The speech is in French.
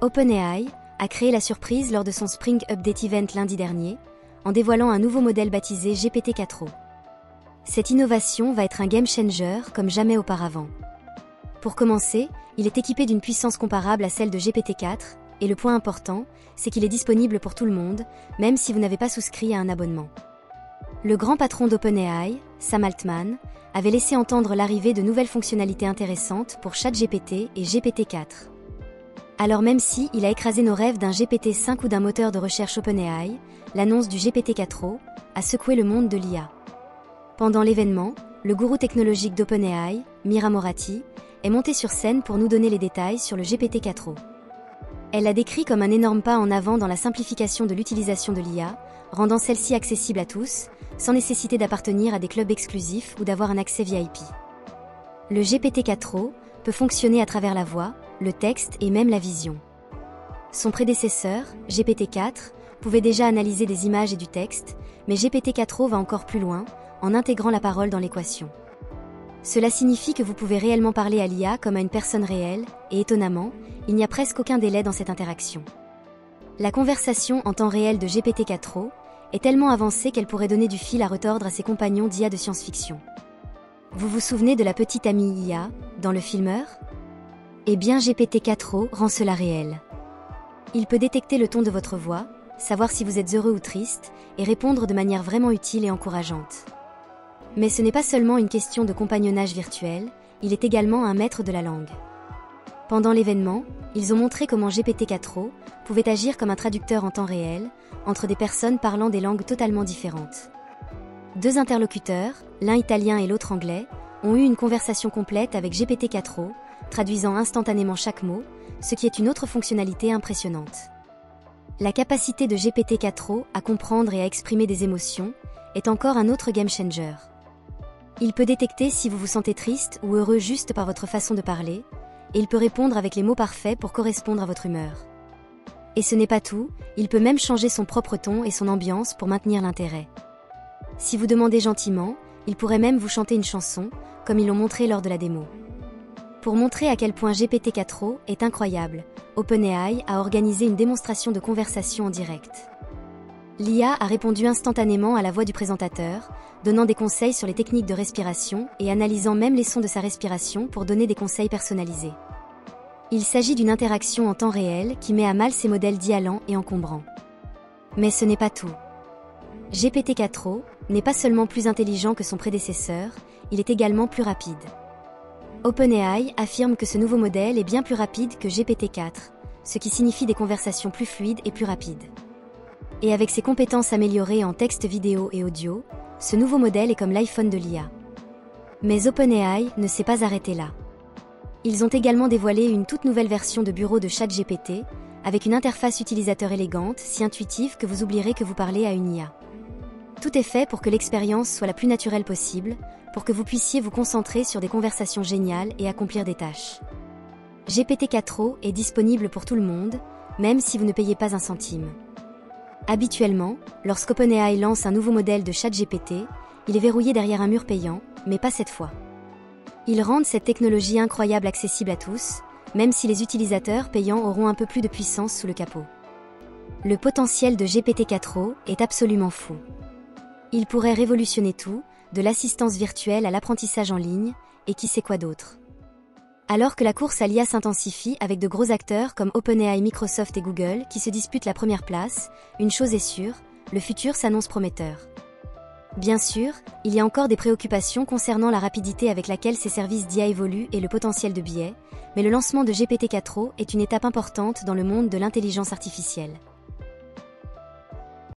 OpenAI a créé la surprise lors de son Spring Update Event lundi dernier, en dévoilant un nouveau modèle baptisé GPT-4o. Cette innovation va être un game changer comme jamais auparavant. Pour commencer, il est équipé d'une puissance comparable à celle de GPT-4, et le point important, c'est qu'il est disponible pour tout le monde, même si vous n'avez pas souscrit à un abonnement. Le grand patron d'OpenAI, Sam Altman, avait laissé entendre l'arrivée de nouvelles fonctionnalités intéressantes pour ChatGPT et GPT-4. Alors même si il a écrasé nos rêves d'un GPT-5 ou d'un moteur de recherche OpenAI, l'annonce du GPT-4o a secoué le monde de l'IA. Pendant l'événement, le gourou technologique d'OpenAI, Mira Morati, est montée sur scène pour nous donner les détails sur le GPT-4o. Elle l'a décrit comme un énorme pas en avant dans la simplification de l'utilisation de l'IA, rendant celle-ci accessible à tous, sans nécessité d'appartenir à des clubs exclusifs ou d'avoir un accès VIP. Le GPT-4o peut fonctionner à travers la voix, le texte et même la vision. Son prédécesseur, GPT-4, pouvait déjà analyser des images et du texte, mais GPT-4o va encore plus loin, en intégrant la parole dans l'équation. Cela signifie que vous pouvez réellement parler à l'IA comme à une personne réelle, et étonnamment, il n'y a presque aucun délai dans cette interaction. La conversation en temps réel de GPT-4o est tellement avancée qu'elle pourrait donner du fil à retordre à ses compagnons d'IA de science-fiction. Vous vous souvenez de la petite amie IA, dans le filmeur ? Eh bien GPT-4o rend cela réel. Il peut détecter le ton de votre voix, savoir si vous êtes heureux ou triste, et répondre de manière vraiment utile et encourageante. Mais ce n'est pas seulement une question de compagnonnage virtuel, il est également un maître de la langue. Pendant l'événement, ils ont montré comment GPT-4o pouvait agir comme un traducteur en temps réel, entre des personnes parlant des langues totalement différentes. Deux interlocuteurs, l'un italien et l'autre anglais, ont eu une conversation complète avec GPT-4o, traduisant instantanément chaque mot, ce qui est une autre fonctionnalité impressionnante. La capacité de GPT-4o à comprendre et à exprimer des émotions est encore un autre game changer. Il peut détecter si vous vous sentez triste ou heureux juste par votre façon de parler, et il peut répondre avec les mots parfaits pour correspondre à votre humeur. Et ce n'est pas tout, il peut même changer son propre ton et son ambiance pour maintenir l'intérêt. Si vous demandez gentiment, il pourrait même vous chanter une chanson, comme ils l'ont montré lors de la démo. Pour montrer à quel point GPT-4o est incroyable, OpenAI a organisé une démonstration de conversation en direct. L'IA a répondu instantanément à la voix du présentateur, donnant des conseils sur les techniques de respiration et analysant même les sons de sa respiration pour donner des conseils personnalisés. Il s'agit d'une interaction en temps réel qui met à mal ces modèles d'IA lents et encombrants. Mais ce n'est pas tout. GPT-4o n'est pas seulement plus intelligent que son prédécesseur, il est également plus rapide. OpenAI affirme que ce nouveau modèle est bien plus rapide que GPT-4, ce qui signifie des conversations plus fluides et plus rapides. Et avec ses compétences améliorées en texte, vidéo et audio, ce nouveau modèle est comme l'iPhone de l'IA. Mais OpenAI ne s'est pas arrêté là. Ils ont également dévoilé une toute nouvelle version de bureau de ChatGPT, avec une interface utilisateur élégante, si intuitive que vous oublierez que vous parlez à une IA. Tout est fait pour que l'expérience soit la plus naturelle possible, pour que vous puissiez vous concentrer sur des conversations géniales et accomplir des tâches. GPT-4o est disponible pour tout le monde, même si vous ne payez pas un centime. Habituellement, lorsqu'OpenAI lance un nouveau modèle de ChatGPT, il est verrouillé derrière un mur payant, mais pas cette fois. Ils rendent cette technologie incroyable accessible à tous, même si les utilisateurs payants auront un peu plus de puissance sous le capot. Le potentiel de GPT-4o est absolument fou. Il pourrait révolutionner tout, de l'assistance virtuelle à l'apprentissage en ligne, et qui sait quoi d'autre. Alors que la course à l'IA s'intensifie avec de gros acteurs comme OpenAI, Microsoft et Google qui se disputent la première place, une chose est sûre, le futur s'annonce prometteur. Bien sûr, il y a encore des préoccupations concernant la rapidité avec laquelle ces services d'IA évoluent et le potentiel de biais, mais le lancement de GPT-4o est une étape importante dans le monde de l'intelligence artificielle.